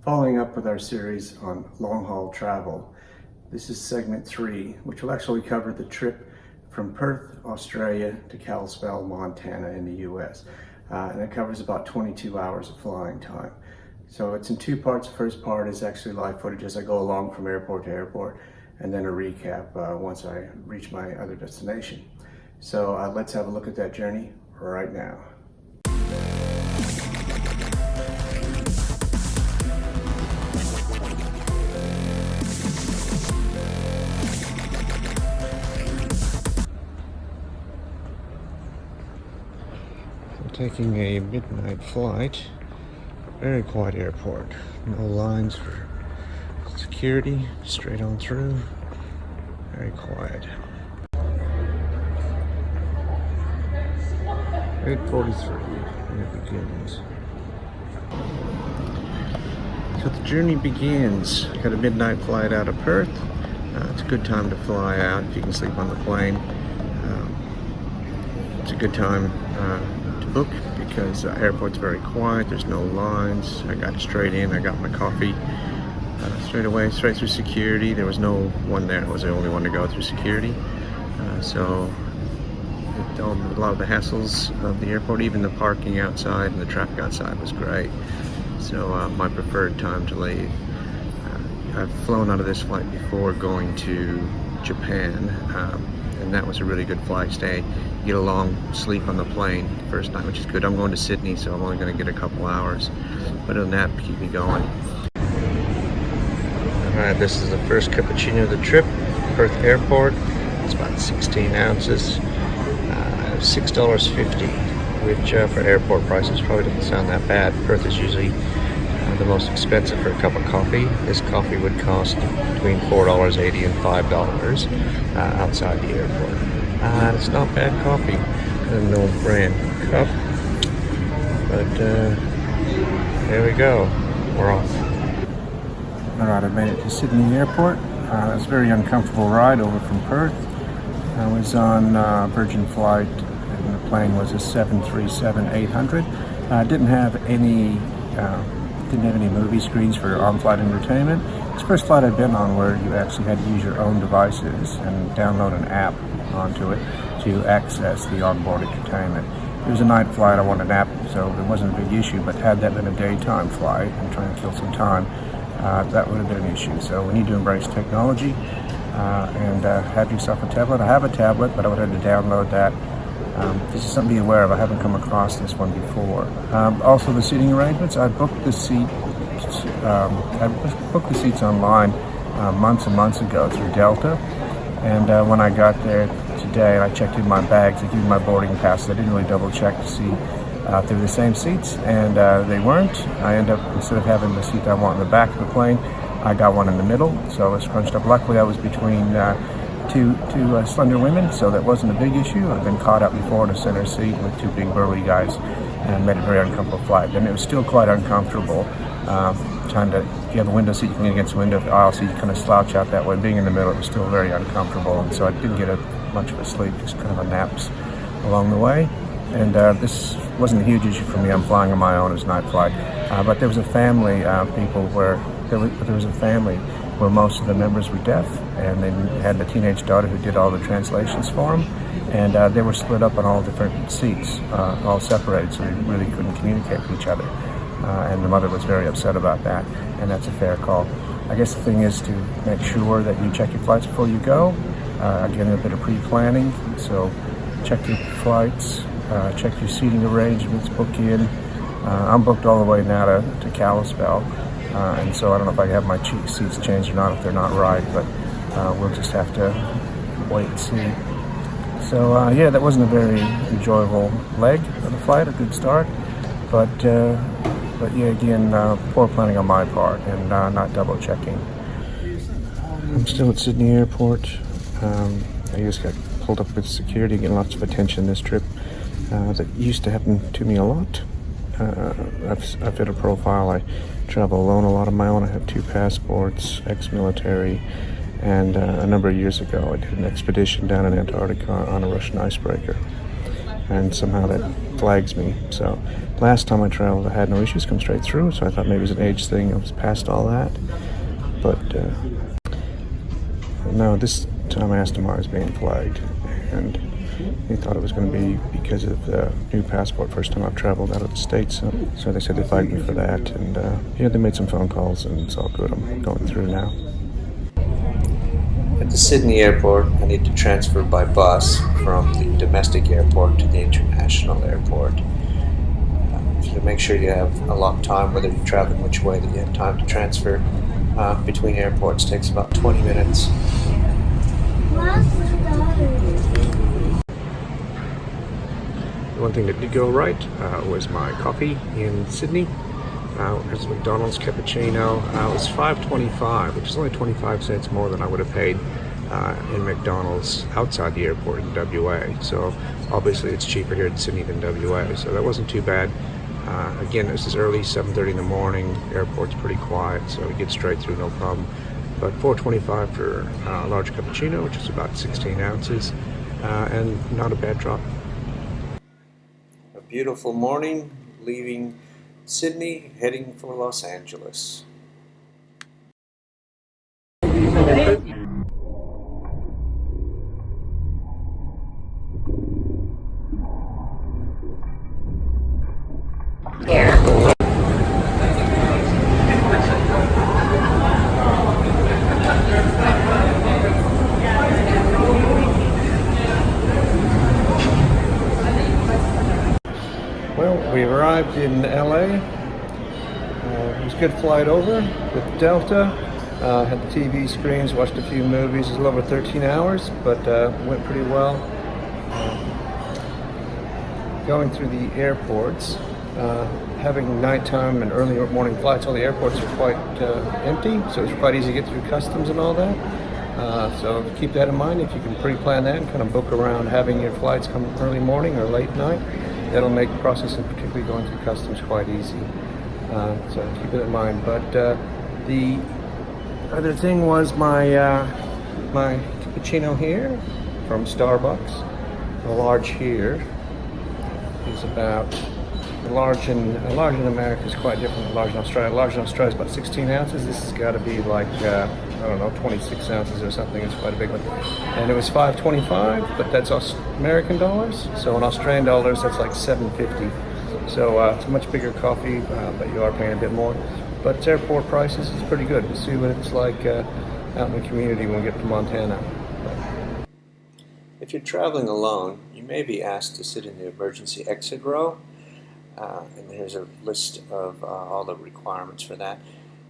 Following up with our series on long-haul travel, this is segment 3, which will actually cover the trip from Perth, Australia to Kalispell, Montana in the US. And it covers about 22 hours of flying time. So it's in 2 parts. The first part is actually live footage as I go along from airport to airport, and then a recap once I reach my other destination. So let's have a look at that journey right now. Taking a midnight flight, very quiet airport, no lines for security, straight on through, very quiet. 8:43, it begins. So the journey begins. Got a midnight flight out of Perth. It's a good time to fly out if you can sleep on the plane. It's a good time to book because the airport's very quiet, there's no lines. I got straight in, I got my coffee straight away, straight through security. There was no one there, I was the only one to go through security. A lot of the hassles of the airport, even the parking outside and the traffic outside was great. So my preferred time to leave. I've flown out of this flight before going to Japan, and that was a really good flight stay. You get a long sleep on the plane first night, which is good. I'm going to Sydney, so I'm only going to get a couple hours, but it'll nap keep me going. Alright, this is the first cappuccino of the trip, Perth Airport. It's about 16 ounces, $6.50, which for airport prices probably doesn't sound that bad. Perth is usually the most expensive for a cup of coffee. This coffee would cost between $4.80 and $5 outside the airport. It's not bad coffee, no brand cup, but there we go, we're off. Alright, I made it to Sydney Airport. It was a very uncomfortable ride over from Perth. I was on Virgin flight, and the plane was a 737-800. Didn't have any movie screens for on-flight entertainment. It's the first flight I've been on where you actually had to use your own devices and download an app onto it to access the onboard entertainment. It was a night flight, I wanted a nap, so it wasn't a big issue, but had that been a daytime flight, I'm trying to kill some time, that would have been an issue. So we need to embrace technology and have yourself a tablet. I have a tablet, but I would have to download that. This is something to be aware of. I haven't come across this one before. Also the seating arrangements, I booked the seats online months and months ago through Delta, and when I got there today and I checked in my bags, they gave me my boarding passes. I didn't really double check to see if they were the same seats, and they weren't. I ended up, instead of having the seat I want in the back of the plane, I got one in the middle, so I was scrunched up. Luckily I was between two slender women, so that wasn't a big issue. I've been caught up before in a center seat with 2 big burly guys, and made a very uncomfortable flight. And it was still quite uncomfortable. You have a window seat, you can lean against the window. If the aisle seat, you kind of slouch out that way. Being in the middle, it was still very uncomfortable, and so I didn't get much of a sleep, just kind of a naps along the way. And this wasn't a huge issue for me. I'm flying on my own as night flight, but there was a family there was a family where most of the members were deaf, and they had a teenage daughter who did all the translations for them, and they were split up on all different seats, all separated, so they really couldn't communicate with each other, and the mother was very upset about that, and that's a fair call. I guess the thing is to make sure that you check your flights before you go. Again, a bit of pre-planning, so check your flights, check your seating arrangements, book in. I'm booked all the way now to Kalispell, and so I don't know if I have my seats changed or not, if they're not right, but we'll just have to wait and see. So yeah, that wasn't a very enjoyable leg of the flight, a good start, but yeah, again, poor planning on my part and not double checking. I'm still at Sydney Airport. I just got pulled up with security, getting lots of attention this trip. That used to happen to me a lot. I've fit a profile. I travel alone a lot on my own. I have 2 passports, ex-military, and a number of years ago I did an expedition down in Antarctica on a Russian icebreaker, and somehow that flags me. So the Last time I traveled, I had no issues, come straight through, so I thought maybe it was an age thing. I was past all that. But no, this time I asked him why I was being flagged, and he thought it was going to be because of the new passport, first time I've traveled out of the States. So they said they flagged me for that, and yeah, they made some phone calls, and it's all good. I'm going through now. At the Sydney airport, I need to transfer by bus from the domestic airport to the international airport. So make sure you have a long time, whether you're traveling which way, that you have time to transfer between airports. It takes about 20 minutes. One thing that did go right was my coffee in Sydney. There's McDonald's cappuccino. It was $5.25, which is only 25 cents more than I would have paid in McDonald's outside the airport in WA. So obviously it's cheaper here in Sydney than WA, so that wasn't too bad. Again, this is early, 7:30 in the morning. Airport's pretty quiet, so we get straight through, no problem. But $4.25 for a large cappuccino, which is about 16 ounces, and not a bad drop. A beautiful morning, leaving Sydney, heading for Los Angeles. Well, we arrived in LA. It was a good flight over with Delta. Had the TV screens, watched a few movies. It was a little over 13 hours, but went pretty well. Going through the airports, having nighttime and early morning flights, all the airports are quite empty, so it's quite easy to get through customs and all that. So keep that in mind. If you can pre-plan that and kind of book around having your flights come early morning or late night, that'll make the process of particularly going through customs quite easy. So keep it in mind. But the other thing was my cappuccino here from Starbucks. The large here is about large in America is quite different than large in Australia. Large in Australia is about 16 ounces. This has got to be like I don't know, 26 ounces or something. It's quite a big one. And it was $5.25, but that's American dollars. So in Australian dollars, that's like $7.50. So it's a much bigger coffee, but you are paying a bit more. But it's airport prices is pretty good. We'll see what it's like out in the community when we get to Montana. If you're traveling alone, you may be asked to sit in the emergency exit row. And here's a list of all the requirements for that.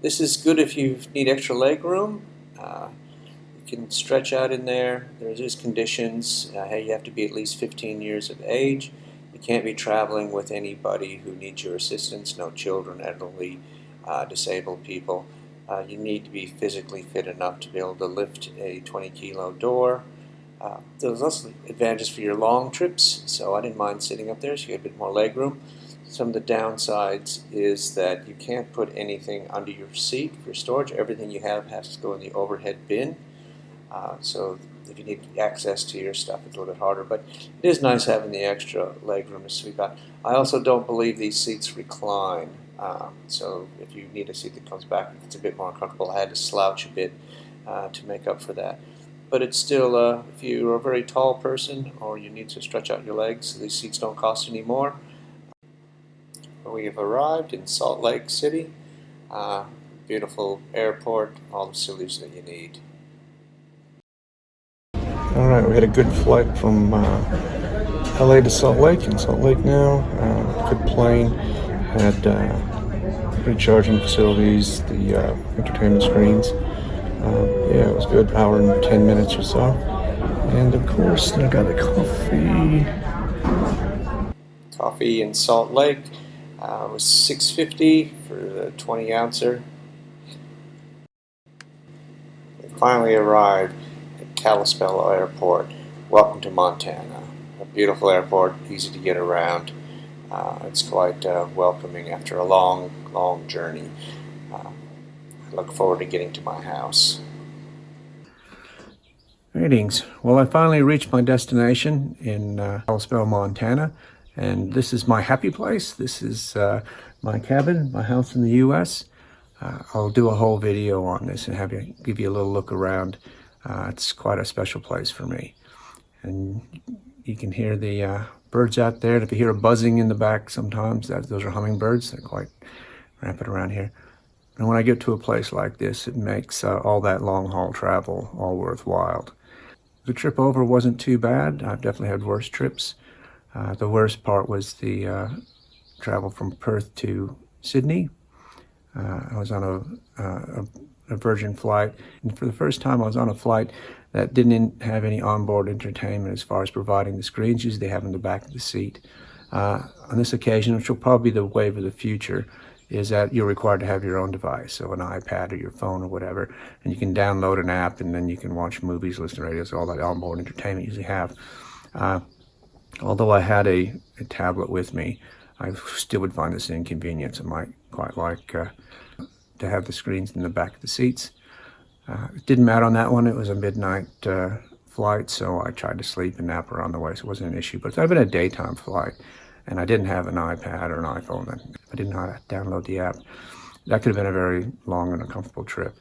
This is good if you need extra leg room. You can stretch out in there. There's conditions. Hey, you have to be at least 15 years of age. You can't be traveling with anybody who needs your assistance. No children, elderly, disabled people. You need to be physically fit enough to be able to lift a 20-kilo door. There's also advantages for your long trips, so I didn't mind sitting up there, so you get a bit more leg room. Some of the downsides is that you can't put anything under your seat for storage. Everything you have has to go in the overhead bin. So if you need access to your stuff, it's a little bit harder. But it is nice having the extra leg room as we got. I also don't believe these seats recline. So if you need a seat that comes back, it's a bit more uncomfortable. I had to slouch a bit to make up for that. But it's still, if you're a very tall person or you need to stretch out your legs, these seats don't cost any more. We have arrived in Salt Lake City. Beautiful airport, all the facilities that you need. All right, we had a good flight from LA to Salt Lake. In Salt Lake now, good plane. Had recharging facilities, the entertainment screens. Yeah, it was good, hour and 10 minutes or so. And of course, I got a coffee. Coffee in Salt Lake was $6.50 for the 20-ouncer. We finally arrived at Kalispell Airport. Welcome to Montana. A beautiful airport, easy to get around. It's quite welcoming after a long journey. I look forward to getting to my house. Greetings. Well, I finally reached my destination in Kalispell, Montana, And this is my happy place. This is my cabin, my house in the U.S. I'll do a whole video on this and give you a little look around. It's quite a special place for me. And you can hear the birds out there. And if you hear a buzzing in the back sometimes, those are hummingbirds. They're quite rampant around here. And when I get to a place like this, it makes all that long haul travel all worthwhile. The trip over wasn't too bad. I've definitely had worse trips. The worst part was the travel from Perth to Sydney. I was on a Virgin flight, and for the first time I was on a flight that didn't have any onboard entertainment as far as providing the screens. Usually they have in the back of the seat. On this occasion, which will probably be the wave of the future, is that you're required to have your own device, so an iPad or your phone or whatever, and you can download an app and then you can watch movies, listen to radios, all that onboard entertainment you usually have. Although I had a tablet with me, I still would find this an inconvenience. I might quite like to have the screens in the back of the seats. It didn't matter on that one. It was a midnight flight, so I tried to sleep and nap around the way, so it wasn't an issue. But if it had been a daytime flight and I didn't have an iPad or an iPhone, and I didn't know how to download the app, that could have been a very long and uncomfortable trip.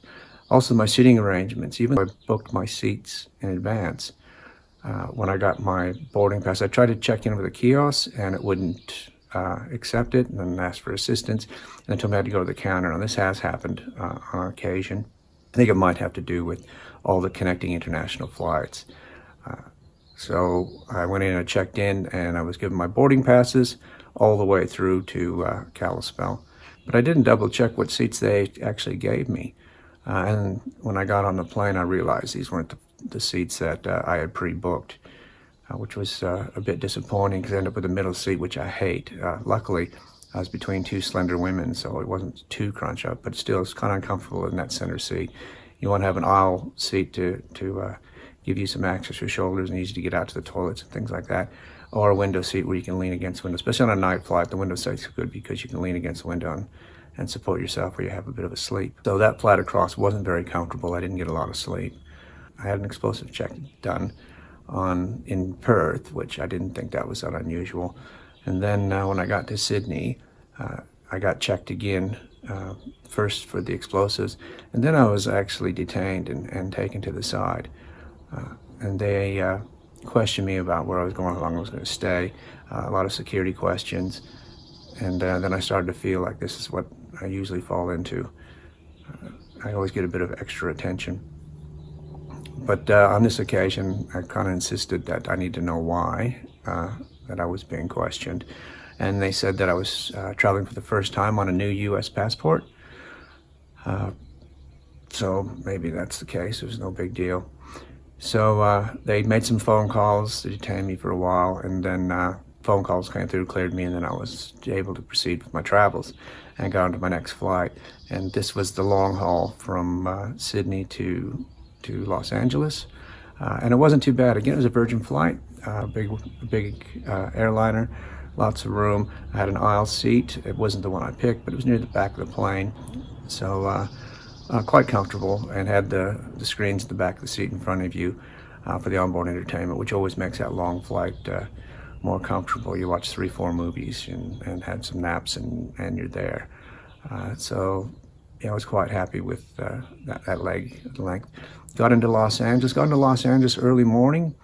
Also, my seating arrangements, even though I booked my seats in advance, when I got my boarding pass, I tried to check in with a kiosk and it wouldn't accept it, and then asked for assistance, and they told me I had to go to the counter. And this has happened on occasion. I think it might have to do with all the connecting international flights. So I went in and checked in, and I was given my boarding passes all the way through to Kalispell. But I didn't double check what seats they actually gave me. And when I got on the plane, I realized these weren't the seats that I had pre-booked, which was a bit disappointing because I ended up with a middle seat, which I hate. Luckily, I was between two slender women, so it wasn't too crunch up, but still it's kind of uncomfortable in that center seat. You want to have an aisle seat to give you some access to your shoulders and easy to get out to the toilets and things like that, or a window seat where you can lean against the window. Especially on a night flight, the window seat's good because you can lean against the window and support yourself where you have a bit of a sleep. So that flight across wasn't very comfortable. I didn't get a lot of sleep. I had an explosive check done in Perth, which I didn't think that was that unusual. And then when I got to Sydney, I got checked again, first for the explosives, and then I was actually detained and taken to the side. And they questioned me about where I was going, how long I was going to stay, a lot of security questions. And then I started to feel like this is what I usually fall into. I always get a bit of extra attention. But on this occasion, I kind of insisted that I need to know why that I was being questioned. And they said that I was traveling for the first time on a new U.S. passport. So maybe that's the case. It was no big deal. So they made some phone calls to detain me for a while, and then phone calls came through, cleared me, and then I was able to proceed with my travels and got onto my next flight. And this was the long haul from Sydney to Los Angeles. And it wasn't too bad. Again, it was a Virgin flight, big airliner, lots of room. I had an aisle seat. It wasn't the one I picked, but it was near the back of the plane. So quite comfortable, and had the screens at the back of the seat in front of you for the onboard entertainment, which always makes that long flight more comfortable. You watch 3-4 movies and had some naps, and you're there. So yeah, I was quite happy with that length. Got into Los Angeles early morning.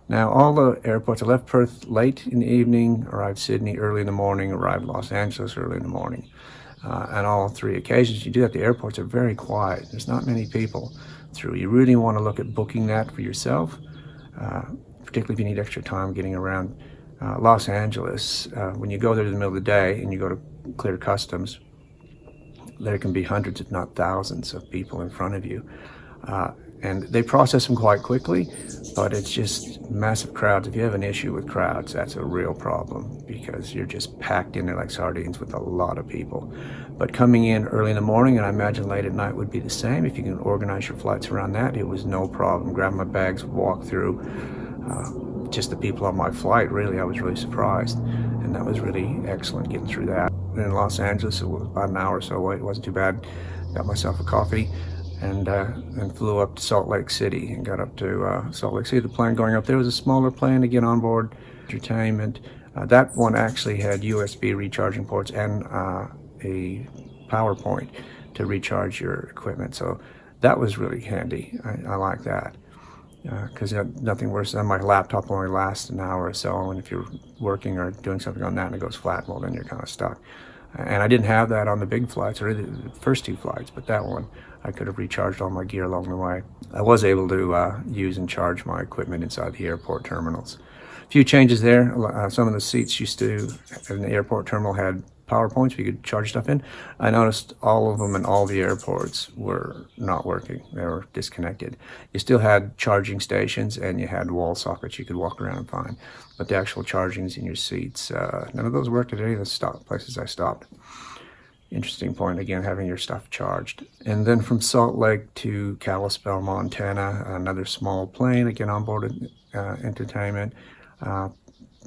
Now, all the airports, I left Perth late in the evening, arrived Sydney early in the morning, arrived Los Angeles early in the morning. On all three occasions you do that, the airports are very quiet. There's not many people through. You really want to look at booking that for yourself, particularly if you need extra time getting around. Los Angeles, when you go there in the middle of the day and you go to clear customs, there can be hundreds, if not thousands, of people in front of you. And they process them quite quickly, but it's just massive crowds. If you have an issue with crowds, that's a real problem because you're just packed in there like sardines with a lot of people. But coming in early in the morning, and I imagine late at night would be the same, if you can organize your flights around that, it was no problem. Grab my bags, walk through. Just the people on my flight, really, I was really surprised. And that was really excellent getting through that. And in Los Angeles, it was about an hour or so away. It wasn't too bad. Got myself a coffee. And flew up to Salt Lake City and got up to Salt Lake City. The plane going up there was a smaller plane, again, onboard entertainment. That one actually had USB recharging ports and a power point to recharge your equipment. So that was really handy. I like that. Because nothing worse than my laptop only lasts an hour or so, and if you're working or doing something on that and it goes flat, well, then you're kind of stuck. And I didn't have that on the big flights, or the first two flights, but that one I could have recharged all my gear along the way. I was able to use and charge my equipment inside the airport terminals. A few changes there. Some of the seats used to, in the airport terminal, had power points where you could charge stuff in. I noticed all of them in all the airports were not working. They were disconnected. You still had charging stations and you had wall sockets you could walk around and find, but the actual chargings in your seats, none of those worked at any of the places I stopped. Interesting point, again, having your stuff charged. And then from Salt Lake to Kalispell, Montana, another small plane, again onboard entertainment.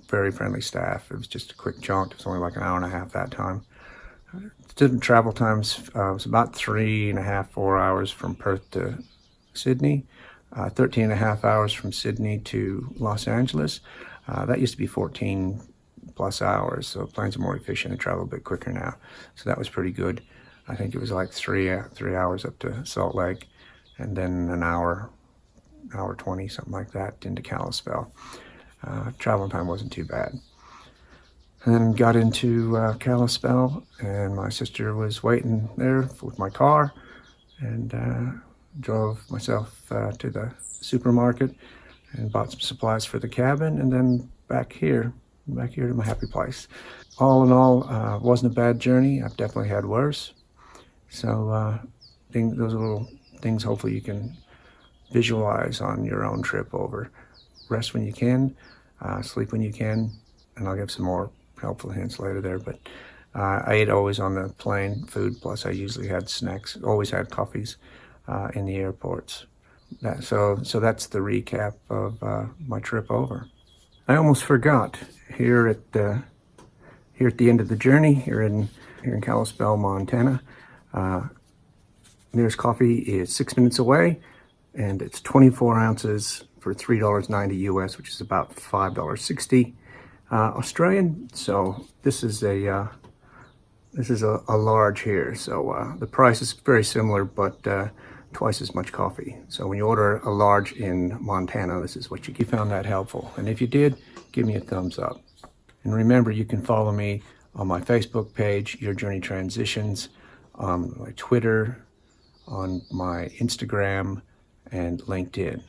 Very friendly staff. It was just a quick jaunt. It was only like an hour and a half that time. Different travel times. It was about 3.5, 4 hours from Perth to Sydney. 13.5 hours from Sydney to Los Angeles. That used to be 14 plus hours, so planes are more efficient and travel a bit quicker now. So that was pretty good. I think it was like three hours up to Salt Lake, and then an hour 20, something like that, into Kalispell. Travel time wasn't too bad. And then got into Kalispell, and my sister was waiting there with my car, and drove myself to the supermarket and bought some supplies for the cabin, and then back here to my happy place. All in all, wasn't a bad journey. I've definitely had worse. So those little things hopefully you can visualize on your own trip over. Rest when you can, sleep when you can, and I'll give some more helpful hints later there. But I ate always on the plane food, plus I usually had snacks, always had coffees in the airports. So that's the recap of my trip over. I almost forgot, here at the end of the journey, here in Kalispell, Montana, nearest coffee is 6 minutes away, and it's 24 ounces for $3.90 US, which is about $5.60 Australian. So this is a large here. So the price is very similar, but twice as much coffee. So when you order a large in Montana, this is what you get. You found that helpful, and if you did, give me a thumbs up. And remember, you can follow me on my Facebook page, Your Journey Transitions, on my Twitter, on my Instagram, and LinkedIn.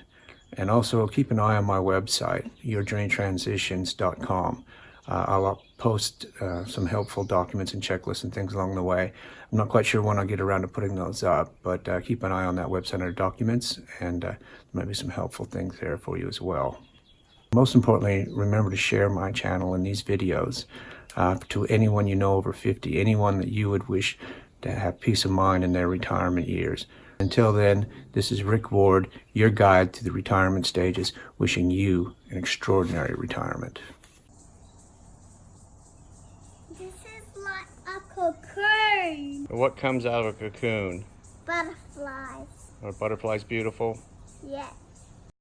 And also keep an eye on my website, yourjourneytransitions.com. I'll post some helpful documents and checklists and things along the way. I'm not quite sure when I'll get around to putting those up, but keep an eye on that website under documents, and there might be some helpful things there for you as well. Most importantly, remember to share my channel and these videos to anyone you know over 50, anyone that you would wish to have peace of mind in their retirement years. Until then, this is Rick Ward, your guide to the retirement stages, wishing you an extraordinary retirement. This is like a cocoon. What comes out of a cocoon? Butterflies. Are butterflies beautiful? Yeah.